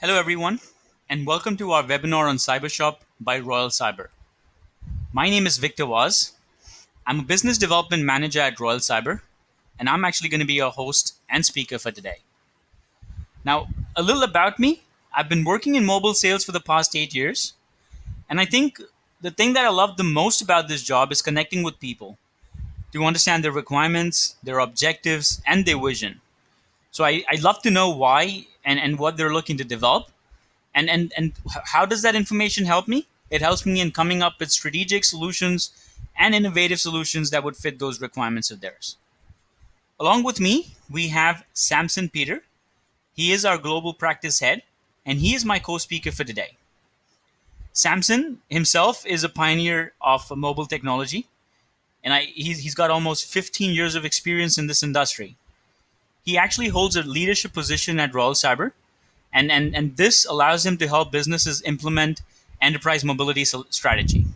Hello, everyone, and welcome to our webinar on CyberShop by Royal Cyber. My name is Victor Waz. I'm a business development manager at Royal Cyber, and I'm actually going to be your host and speaker for today. Now, a little about me. I've been working in mobile sales for the past 8 years, and I think the thing that I love the most about this job is connecting with people to understand their requirements, their objectives, and their vision. So I love to know why and what they're looking to develop. And how does that information help me? It helps me in coming up with strategic solutions and innovative solutions that would fit those requirements of theirs. Along with me, we have Samson Peter. He is our global practice head, and he is my co-speaker for today. Samson himself is a pioneer of mobile technology, and he's got almost 15 years of experience in this industry. He actually holds a leadership position at Royal Cyber, and this allows him to help businesses implement enterprise mobility strategy.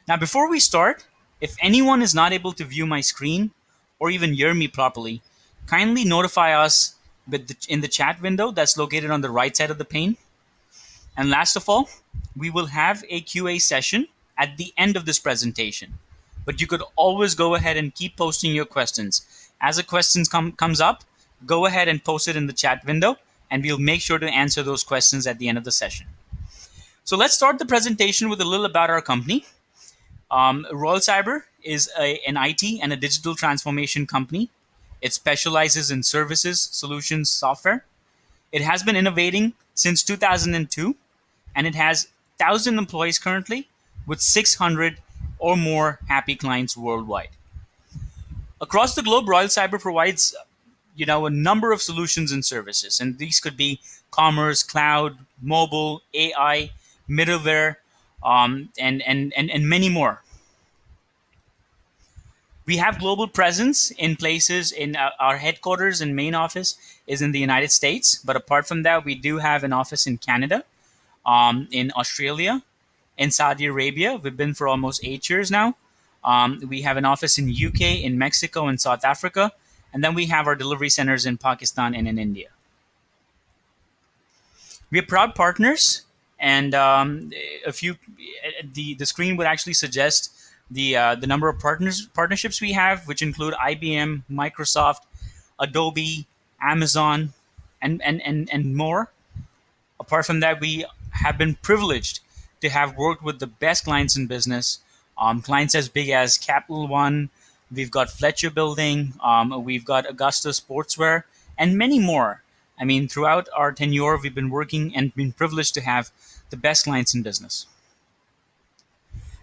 Now, before we start, if anyone is not able to view my screen or even hear me properly, kindly notify us in the chat window that's located on the right side of the pane. And last of all, we will have a QA session at the end of this presentation. But you could always go ahead and keep posting your questions. As a question comes up, go ahead and post it in the chat window, and we'll make sure to answer those questions at the end of the session. So let's start the presentation with a little about our company. Royal Cyber is an IT and a digital transformation company. It specializes in services, solutions, software. It has been innovating since 2002, and it has 1,000 employees currently with 600 or more happy clients worldwide. Across the globe, Royal Cyber provides a number of solutions and services, and these could be commerce, cloud, mobile, AI, middleware, and many more. We have global presence in places. In our headquarters and main office is in the United States, but apart from that, we do have an office in Canada, in Australia, in Saudi Arabia. We've been for almost 8 years now. We have an office in UK, in Mexico, and South Africa. And then we have our delivery centers in Pakistan and in India. We are proud partners, and the screen would actually suggest the number of partnerships we have, which include IBM, Microsoft, Adobe, Amazon, and more. Apart from that, we have been privileged to have worked with the best clients in business, clients as big as Capital One. We've got Fletcher Building, we've got Augusta Sportswear, and many more. I mean, throughout our tenure, we've been working and been privileged to have the best clients in business.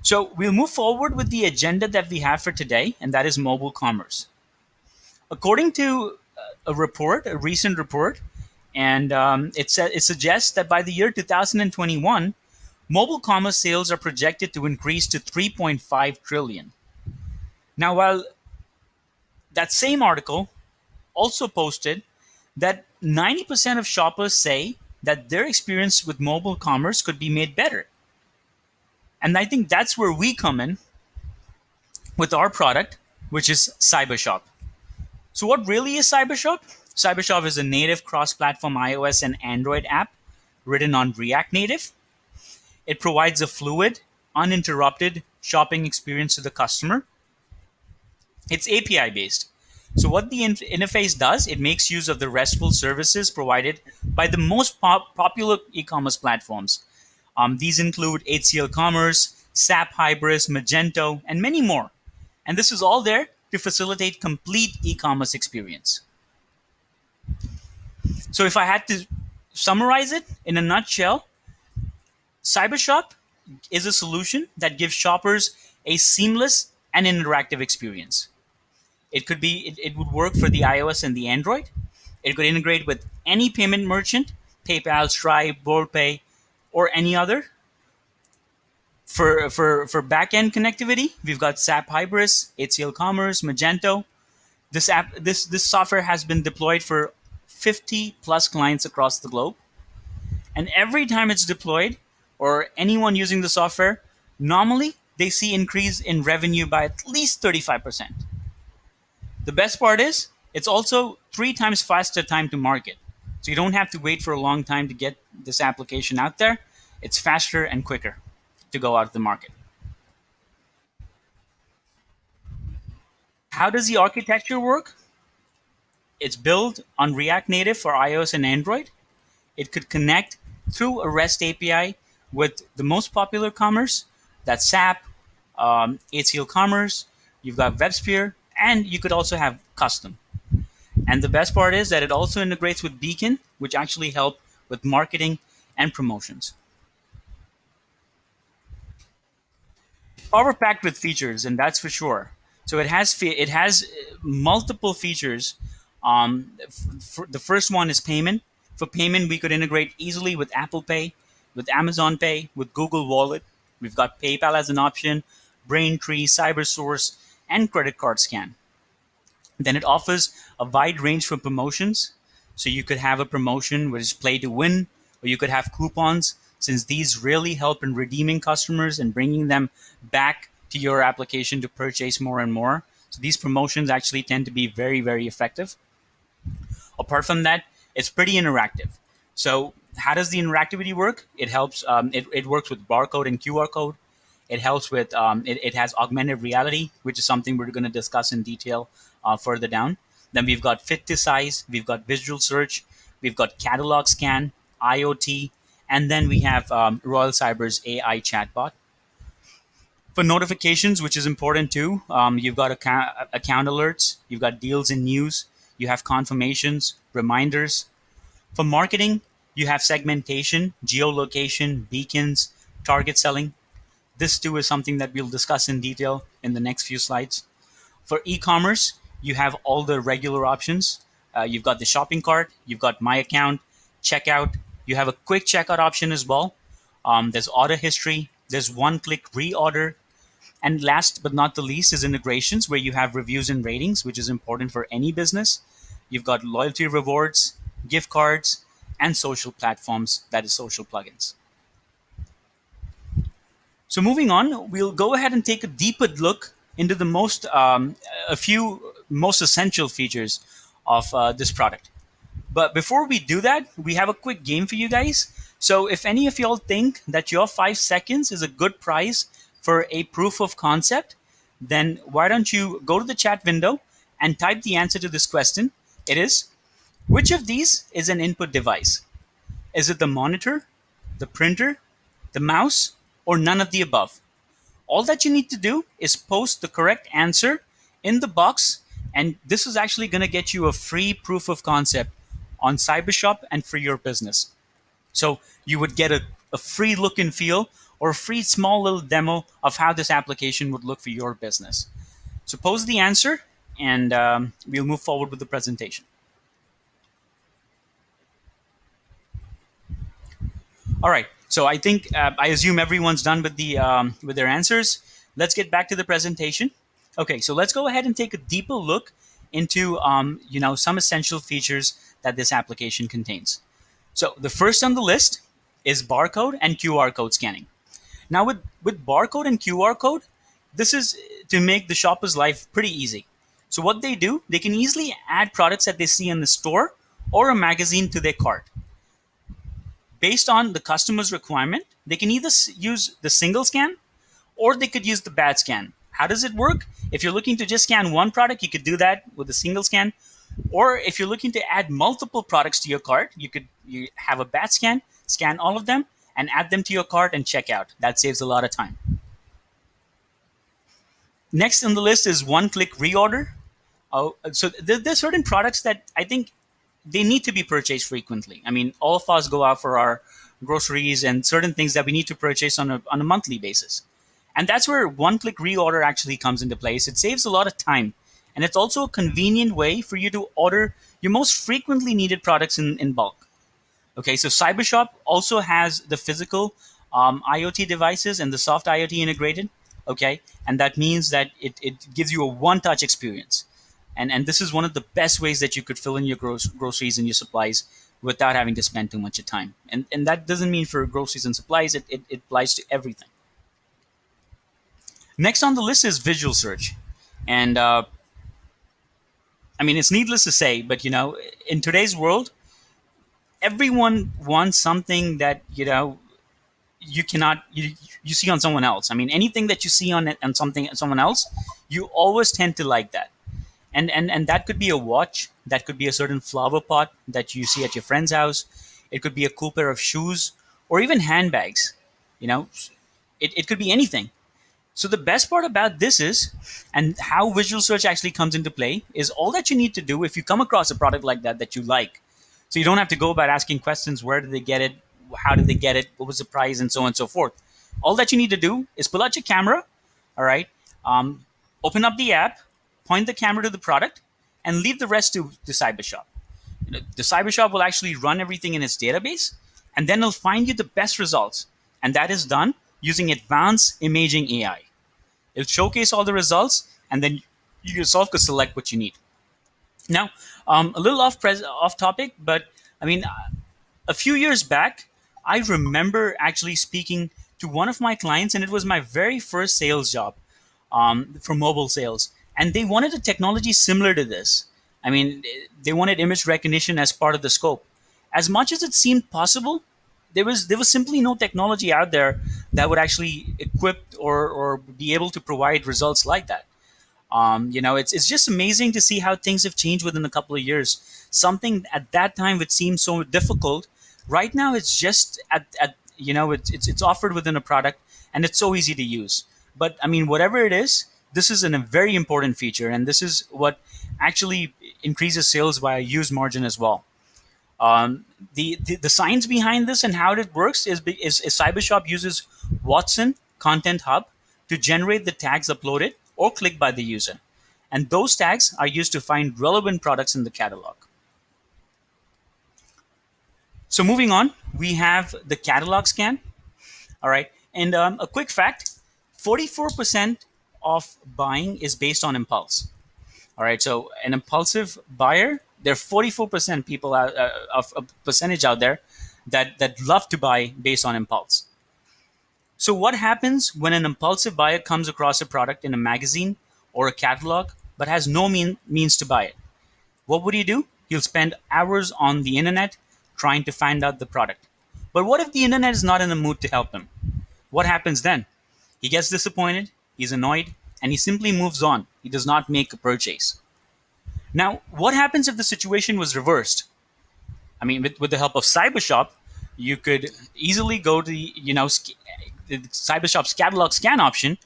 So we'll move forward with the agenda that we have for today, and that is mobile commerce. According to a recent report, and it suggests that by the year 2021, mobile commerce sales are projected to increase to 3.5 trillion. Now, while that same article also posted that 90% of shoppers say that their experience with mobile commerce could be made better. And I think that's where we come in with our product, which is CyberShop. So what really is CyberShop? CyberShop is a native cross-platform iOS and Android app written on React Native. It provides a fluid, uninterrupted shopping experience to the customer. It's API based. So what the interface does, it makes use of the RESTful services provided by the most popular e-commerce platforms. These include HCL Commerce, SAP Hybris, Magento, and many more. And this is all there to facilitate complete e-commerce experience. So if I had to summarize it in a nutshell, CyberShop is a solution that gives shoppers a seamless and interactive experience. It would work for the iOS and the Android. It could integrate with any payment merchant, PayPal, Stripe, WorldPay, or any other. For back-end connectivity, we've got SAP Hybris, HCL Commerce, Magento. This software has been deployed for 50 plus clients across the globe. And every time it's deployed, or anyone using the software, normally they see increase in revenue by at least 35%. The best part is it's also 3 times faster time to market. So you don't have to wait for a long time to get this application out there. It's faster and quicker to go out to the market. How does the architecture work? It's built on React Native for iOS and Android. It could connect through a REST API with the most popular commerce, that's SAP, HCL Commerce, you've got WebSphere, and you could also have custom. And the best part is that it also integrates with Beacon, which actually help with marketing and promotions. Power packed with features, and that's for sure. So it has multiple features. The first one is payment. For payment, we could integrate easily with Apple Pay, with Amazon Pay, with Google Wallet. We've got PayPal as an option, Braintree, CyberSource, and credit card scan. Then it offers a wide range for promotions. So you could have a promotion which is play to win, or you could have coupons, since these really help in redeeming customers and bringing them back to your application to purchase more and more. So these promotions actually tend to be very, very effective. Apart from that, it's pretty interactive. So how does the interactivity work? It helps. It works with barcode and QR code. It helps with. It has augmented reality, which is something we're going to discuss in detail further down. Then we've got fit to size. We've got visual search. We've got catalog scan, IoT, and then we have Royal Cyber's AI chatbot. For notifications, which is important too, you've got account alerts, you've got deals and news, you have confirmations, reminders. For marketing, you have segmentation, geolocation, beacons, target selling. This too is something that we'll discuss in detail in the next few slides. For e-commerce, you have all the regular options. You've got the shopping cart, you've got my account, checkout. You have a quick checkout option as well. There's order history, there's one-click reorder, and last but not the least is integrations, where you have reviews and ratings, which is important for any business. You've got loyalty rewards, gift cards, and social platforms, that is social plugins. So moving on, we'll go ahead and take a deeper look into a few most essential features of this product. But before we do that, we have a quick game for you guys. So if any of y'all think that your 5 seconds is a good price for a proof of concept, then why don't you go to the chat window and type the answer to this question. It is, which of these is an input device? Is it the monitor, the printer, the mouse, or none of the above? All that you need to do is post the correct answer in the box, and this is actually going to get you a free proof of concept on CyberShop and for your business. So you would get a free look and feel, or a free small little demo of how this application would look for your business. So post the answer, and we'll move forward with the presentation. All right. So I think I assume everyone's done with their answers. Let's get back to the presentation. Okay. So let's go ahead and take a deeper look into some essential features that this application contains. So the first on the list is barcode and QR code scanning. Now with barcode and QR code, this is to make the shopper's life pretty easy. So what they do, they can easily add products that they see in the store or a magazine to their cart. Based on the customer's requirement, they can either use the single scan or they could use the batch scan. How does it work? If you're looking to just scan one product, you could do that with a single scan. Or if you're looking to add multiple products to your cart, you have a batch scan all of them, and add them to your cart and check out. That saves a lot of time. Next on the list is one-click reorder. So there's certain products that I think they need to be purchased frequently. I mean, all of us go out for our groceries and certain things that we need to purchase on a monthly basis. And that's where one-click reorder actually comes into place. It saves a lot of time. And it's also a convenient way for you to order your most frequently needed products in bulk. Okay, so CyberShop also has the physical IoT devices and the soft IoT integrated. Okay, and that means that it gives you a one-touch experience. And this is one of the best ways that you could fill in your groceries and your supplies without having to spend too much time. And that doesn't mean for groceries and supplies, it applies to everything. Next on the list is visual search. And I mean, it's needless to say, but in today's world, everyone wants something that you cannot you see on someone else. I mean, anything that you see on something someone else, you always tend to like that. And that could be a watch, that could be a certain flower pot that you see at your friend's house, it could be a cool pair of shoes, or even handbags. You know, it could be anything. So the best part about this is, and how visual search actually comes into play, is all that you need to do if you come across a product like that you like. So you don't have to go about asking questions: where did they get it? How did they get it? What was the price? And so on and so forth. All that you need to do is pull out your camera, all right, open up the app, point the camera to the product, and leave the rest to the CyberShop. The CyberShop will actually run everything in its database, and then it'll find you the best results. And that is done using advanced imaging AI. It'll showcase all the results, and then you yourself could select what you need. Now, a little off topic, but I mean, a few years back, I remember actually speaking to one of my clients, and it was my very first sales job for mobile sales. And they wanted a technology similar to this. I mean, they wanted image recognition as part of the scope. As much as it seemed possible, there was simply no technology out there that would actually equip or be able to provide results like that. It's just amazing to see how things have changed within a couple of years. Something at that time would seem so difficult. Right now, it's just it's offered within a product, and it's so easy to use. But I mean, whatever it is, this is a very important feature, and this is what actually increases sales by a huge margin as well. The science behind this and how it works is CyberShop uses Watson Content Hub to generate the tags uploaded or clicked by the user. And those tags are used to find relevant products in the catalog. So moving on, we have the catalog scan. All right. And a quick fact, 44% of buying is based on impulse. All right. So an impulsive buyer, there are 44% people of a percentage out there that love to buy based on impulse. So what happens when an impulsive buyer comes across a product in a magazine or a catalog but has no means to buy it? What would he do? He'll spend hours on the internet trying to find out the product. But what if the internet is not in the mood to help him? What happens then? He gets disappointed, he's annoyed, and he simply moves on. He does not make a purchase. Now, what happens if the situation was reversed? I mean, with the help of CyberShop, you could easily go to the CyberShop's catalog scan option.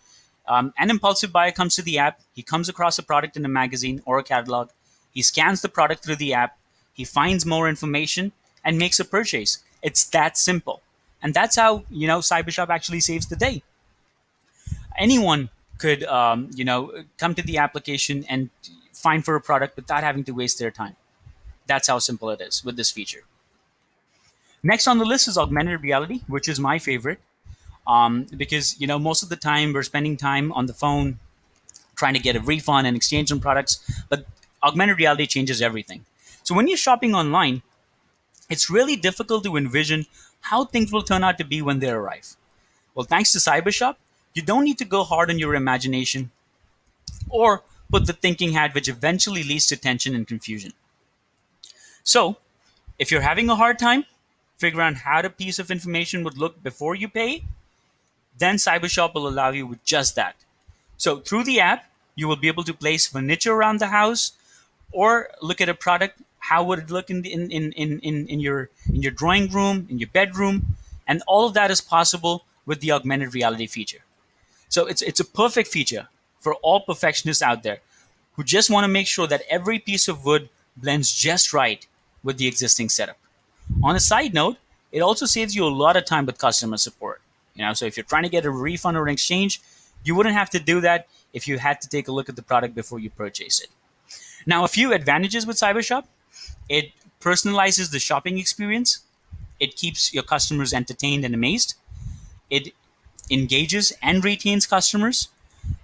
An impulsive buyer comes to the app. He comes across a product in a magazine or a catalog. He scans the product through the app. He finds more information and makes a purchase. It's that simple. And that's how, CyberShop actually saves the day. Anyone could, come to the application and find for a product without having to waste their time. That's how simple it is with this feature. Next on the list is augmented reality, which is my favorite. Because most of the time we're spending time on the phone trying to get a refund and exchange on products, but augmented reality changes everything. So when you're shopping online, it's really difficult to envision how things will turn out to be when they arrive. Well, thanks to CyberShop, you don't need to go hard on your imagination or put the thinking hat, which eventually leads to tension and confusion. So if you're having a hard time figuring out how the piece of information would look before you pay, then CyberShop will allow you with just that. So through the app, you will be able to place furniture around the house or look at a product. How would it look in your drawing room, in your bedroom? And all of that is possible with the augmented reality feature. So it's a perfect feature for all perfectionists out there who just want to make sure that every piece of wood blends just right with the existing setup. On a side note, it also saves you a lot of time with customer support. So if you're trying to get a refund or an exchange, you wouldn't have to do that if you had to take a look at the product before you purchase it. Now, a few advantages with CyberShop: it personalizes the shopping experience. It keeps your customers entertained and amazed. It engages and retains customers.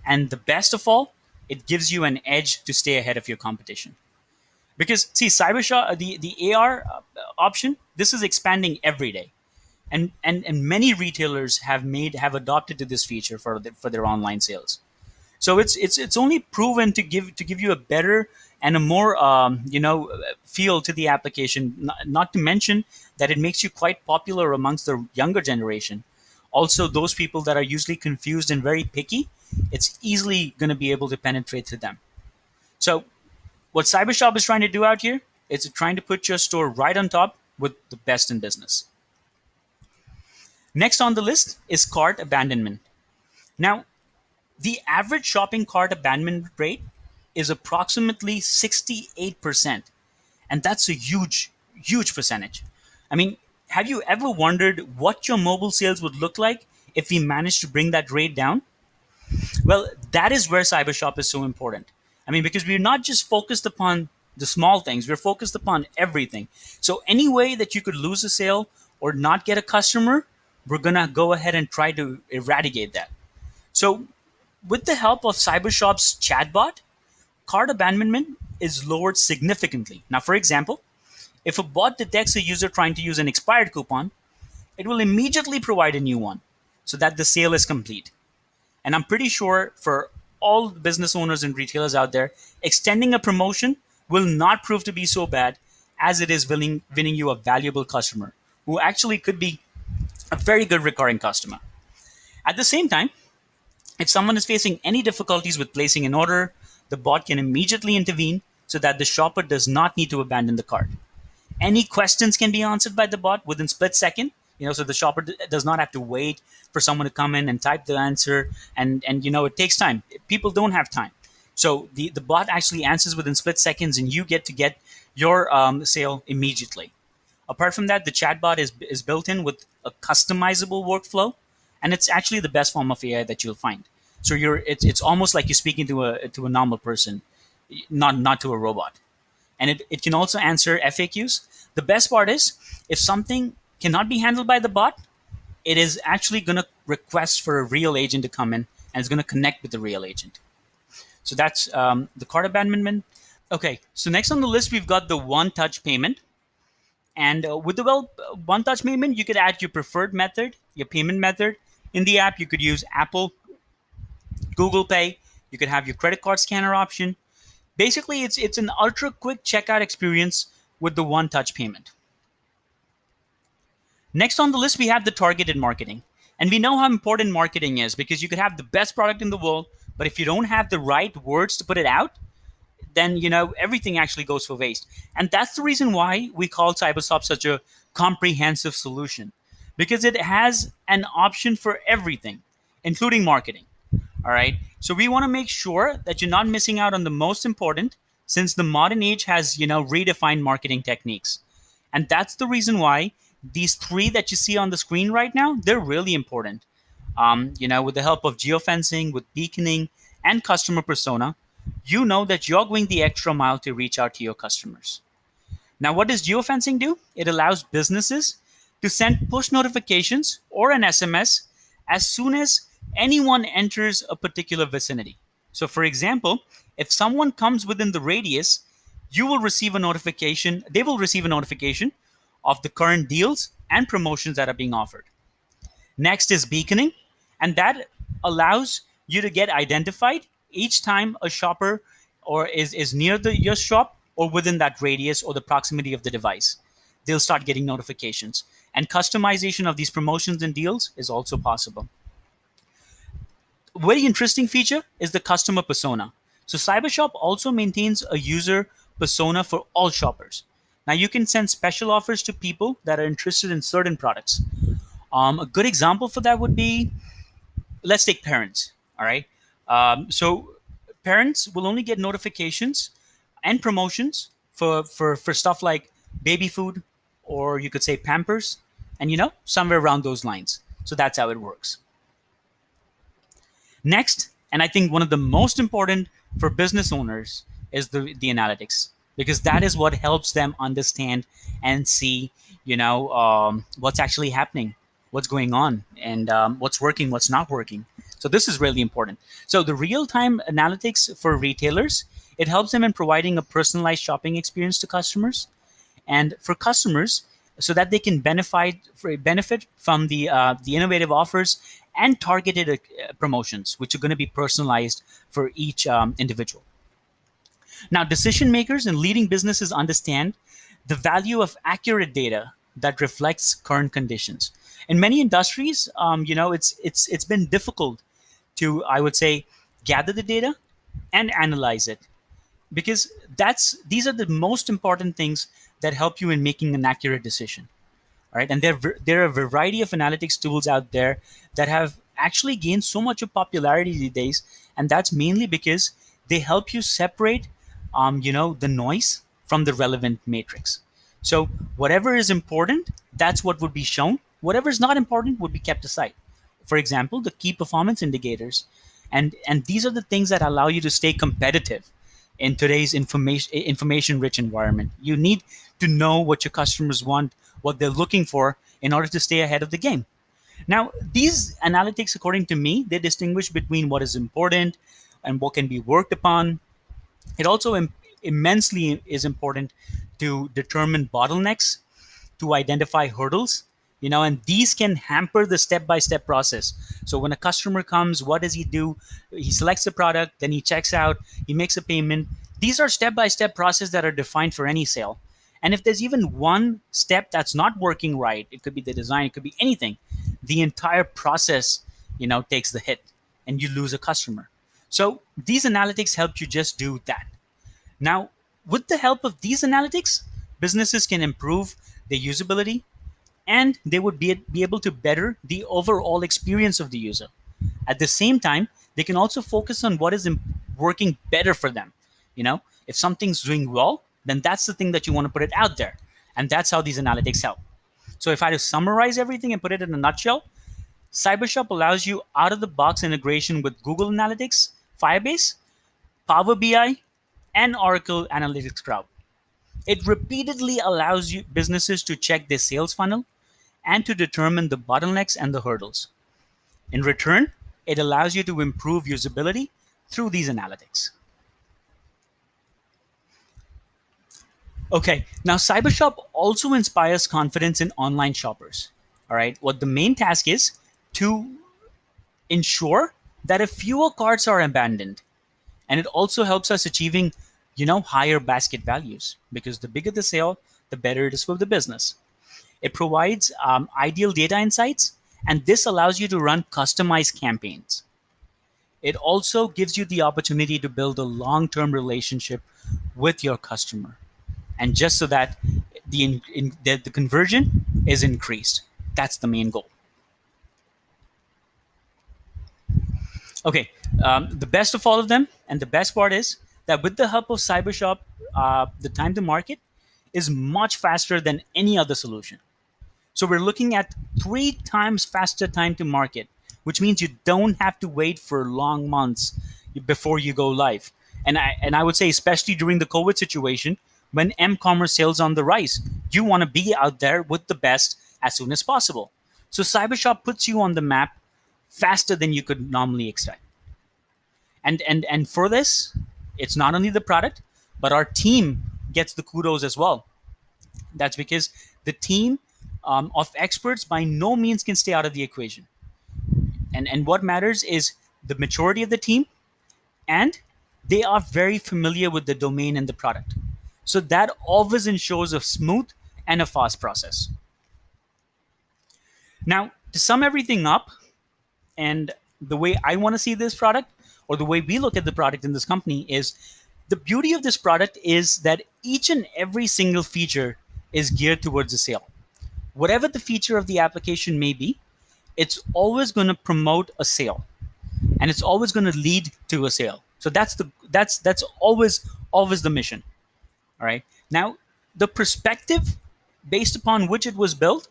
And the best of all, it gives you an edge to stay ahead of your competition. Because see, CyberShop, the AR option, this is expanding every day. And many retailers have adopted to this feature for their online sales. So it's only proven to give you a better and a more feel to the application. Not to mention that it makes you quite popular amongst the younger generation. Also, those people that are usually confused and very picky, it's easily going to be able to penetrate to them. So what CyberShop is trying to do out here is trying to put your store right on top with the best in business. Next on the list is cart abandonment. Now, the average shopping cart abandonment rate is approximately 68%. And that's a huge, huge percentage. I mean, have you ever wondered what your mobile sales would look like if we managed to bring that rate down? Well, that is where CyberShop is so important. I mean, because we're not just focused upon the small things, we're focused upon everything. So, any way that you could lose a sale or not get a customer, we're going to go ahead and try to eradicate that. So, with the help of CyberShop's chatbot, cart abandonment is lowered significantly. Now, for example, if a bot detects a user trying to use an expired coupon, it will immediately provide a new one so that the sale is complete. And I'm pretty sure for all business owners and retailers out there, extending a promotion will not prove to be so bad as it is winning you a valuable customer who actually could be a very good recurring customer. At the same time, if someone is facing any difficulties with placing an order, the bot can immediately intervene so that the shopper does not need to abandon the cart. Any questions can be answered by the bot within split second, so the shopper does not have to wait for someone to come in and type the answer, and it takes time. People don't have time. So the bot actually answers within split seconds, and you get your sale immediately. Apart from that, the chatbot is built in with a customizable workflow, and it's actually the best form of AI that you'll find. So it's almost like you're speaking to a normal person, not to a robot. And it can also answer FAQs. The best part is if something cannot be handled by the bot, it is actually going to request for a real agent to come in, and it's going to connect with the real agent. So that's the cart abandonment. Okay, so next on the list, we've got the one-touch payment. And with the one-touch payment, you could add your preferred method, your payment method. In the app, you could use Apple, Google Pay. You could have your credit card scanner option. Basically, it's an ultra-quick checkout experience with the one-touch payment. Next on the list, we have the targeted marketing. And we know how important marketing is because you could have the best product in the world, but if you don't have the right words to put it out, then everything actually goes for waste. And that's the reason why we call CyberShop such a comprehensive solution, because it has an option for everything, including marketing. All right. So we want to make sure that you're not missing out on the most important, since the modern age has redefined marketing techniques. And that's the reason why these three that you see on the screen right now, they're really important. With the help of geofencing, with beaconing, and customer persona, you know that you're going the extra mile to reach out to your customers. Now, what does geofencing do? It allows businesses to send push notifications or an SMS as soon as anyone enters a particular vicinity. So, for example, if someone comes within the radius, you will receive a notification. They will receive a notification of the current deals and promotions that are being offered. Next is beaconing, and that allows you to get identified each time a shopper or is near your shop or within that radius or the proximity of the device. They'll start getting notifications. And customization of these promotions and deals is also possible. A very interesting feature is the customer persona. So CyberShop also maintains a user persona for all shoppers. Now you can send special offers to people that are interested in certain products. A good example for that would be, let's take parents. All right. So parents will only get notifications and promotions for stuff like baby food, or you could say Pampers, and somewhere around those lines. So that's how it works. Next, and I think one of the most important for business owners is the analytics, because that is what helps them understand and see, what's actually happening, what's going on, and what's working, what's not working. So this is really important. So the real-time analytics for retailers, it helps them in providing a personalized shopping experience to customers. And for customers, so that they can benefit from the innovative offers and targeted promotions, which are going to be personalized for each individual. Now, decision makers and leading businesses understand the value of accurate data that reflects current conditions. In many industries, it's been difficult to, I would say, gather the data and analyze it, because these are the most important things that help you in making an accurate decision. All right, and there are a variety of analytics tools out there that have actually gained so much of popularity these days, and that's mainly because they help you separate, the noise from the relevant matrix. So whatever is important, that's what would be shown. Whatever is not important would be kept aside. For example, the key performance indicators, and these are the things that allow you to stay competitive in today's information rich environment. You need to know what your customers want, what they're looking for in order to stay ahead of the game. Now, these analytics, according to me, they distinguish between what is important and what can be worked upon. It also immensely is important to determine bottlenecks, to identify hurdles, and these can hamper the step-by-step process. So when a customer comes, what does he do? He selects the product, then he checks out, he makes a payment. These are step-by-step processes that are defined for any sale. And if there's even one step that's not working right, it could be the design, it could be anything, the entire process, takes the hit and you lose a customer. So these analytics help you just do that. Now, with the help of these analytics, businesses can improve their usability, and they would be able to better the overall experience of the user. At the same time, they can also focus on what is working better for them. If something's doing well, then that's the thing that you want to put it out there. And that's how these analytics help. So if I had to summarize everything and put it in a nutshell, CyberShop allows you out-of-the-box integration with Google Analytics, Firebase, Power BI, and Oracle Analytics Cloud. It repeatedly allows you businesses to check their sales funnel and to determine the bottlenecks and the hurdles. In return, it allows you to improve usability through these analytics. Okay, now CyberShop also inspires confidence in online shoppers. All right, what the main task is to ensure that a fewer carts are abandoned, and it also helps us achieving, higher basket values, because the bigger the sale, the better it is for the business. It provides ideal data insights, and this allows you to run customized campaigns. It also gives you the opportunity to build a long-term relationship with your customer, and just so that the conversion is increased. That's the main goal. Okay, the best of all of them, and the best part is that with the help of CyberShop, the time to market is much faster than any other solution. So we're looking at 3 times faster time to market, which means you don't have to wait for long months before you go live. And I would say, especially during the COVID situation, when e-commerce sales on the rise, you want to be out there with the best as soon as possible. So CyberShop puts you on the map faster than you could normally expect. And for this, it's not only the product, but our team gets the kudos as well. That's because the team of experts by no means can stay out of the equation. And what matters is the maturity of the team, and they are very familiar with the domain and the product. So that always ensures a smooth and a fast process. Now, to sum everything up, and the way I want to see this product, or the way we look at the product in this company, is the beauty of this product is that each and every single feature is geared towards a sale. Whatever the feature of the application may be, it's always going to promote a sale, and it's always going to lead to a sale. So that's always the mission. All right. Now, the perspective based upon which it was built,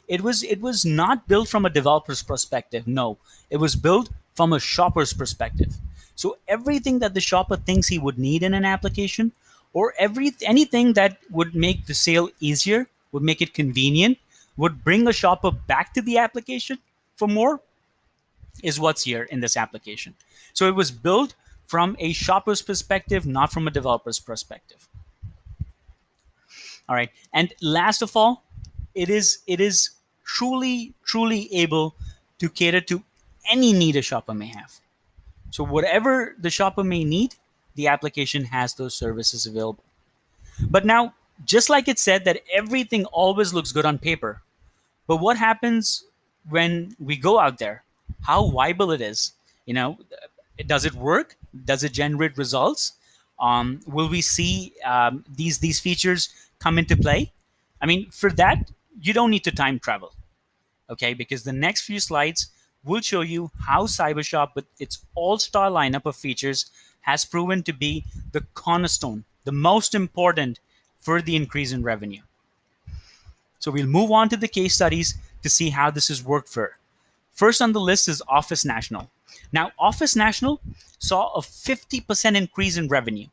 it was not built from a developer's perspective. No, it was built from a shopper's perspective. So everything that the shopper thinks he would need in an application, or anything that would make the sale easier, would make it convenient, would bring a shopper back to the application for more, is what's here in this application. So it was built from a shopper's perspective, not from a developer's perspective. All right. And last of all, it is truly able to cater to any need a shopper may have. So whatever the shopper may need, the application has those services available. But now, just like it said that everything always looks good on paper, but what happens when we go out there? How viable it is? You know, does it work? Does it generate results? Will we see these features come into play? I mean, for that, you don't need to time travel, okay? Because the next few slides will show you how CyberShop, with its all-star lineup of features, has proven to be the cornerstone, the most important for the increase in revenue. So we'll move on to the case studies to see how this has worked for. First on the list is Office National. Now, Office National saw a 50% increase in revenue,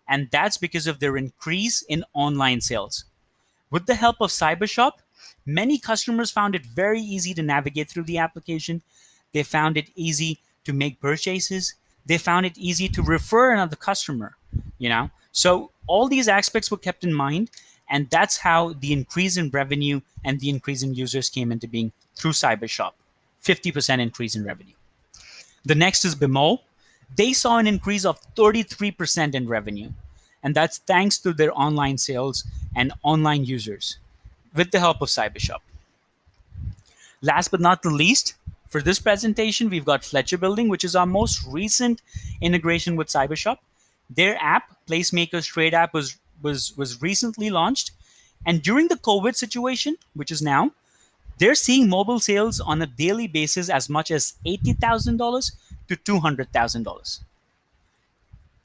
and that's because of their increase in online sales. With the help of CyberShop, many customers found it very easy to navigate through the application. They found it easy to make purchases. They found it easy to refer another customer, you know. So all these aspects were kept in mind, and that's how the increase in revenue and the increase in users came into being through CyberShop. 50% increase in revenue. The next is Bemol. They saw an increase of 33% in revenue, and that's thanks to their online sales and online users with the help of CyberShop. Last but not the least, for this presentation, we've got Fletcher Building, which is our most recent integration with CyberShop. Their app, PlaceMakers Trade app, was recently launched, and during the COVID situation, which is now, they're seeing mobile sales on a daily basis as much as $80,000 to $200,000.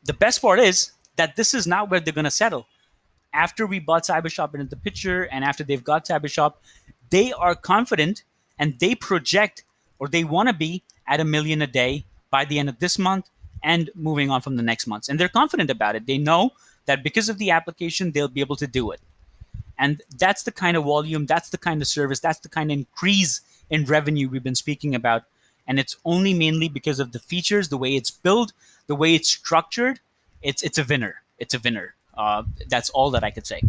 The best part is that this is not where they're going to settle. After we bought CyberShop into the picture, and after they've got CyberShop, they are confident and they project, or they want to be at $1 million a day by the end of this month and moving on from the next months. And they're confident about it. They know that because of the application, they'll be able to do it. And that's the kind of volume, that's the kind of service, that's the kind of increase in revenue we've been speaking about. And it's only mainly because of the features, the way it's built, the way it's structured. It's a winner. It's a winner. That's all that I could say.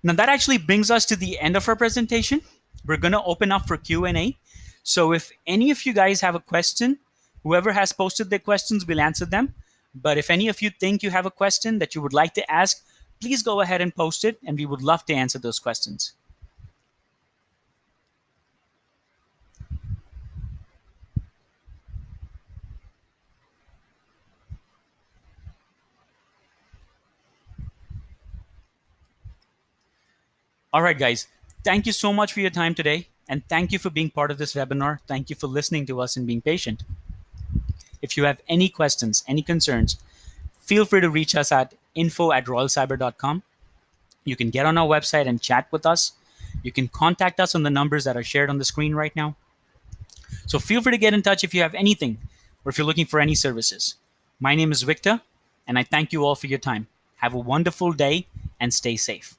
Now that actually brings us to the end of our presentation. We're going to open up for Q&A. So if any of you guys have a question, whoever has posted their questions, we'll answer them. But if any of you think you have a question that you would like to ask, please go ahead and post it, and we would love to answer those questions. All right, guys. Thank you so much for your time today, and thank you for being part of this webinar. Thank you for listening to us and being patient. If you have any questions, any concerns, feel free to reach us at info@royalcyber.com. You can get on our website and chat with us. You can contact us on the numbers that are shared on the screen right now. So feel free to get in touch if you have anything or if you're looking for any services. My name is Victor, and I thank you all for your time. Have a wonderful day and stay safe.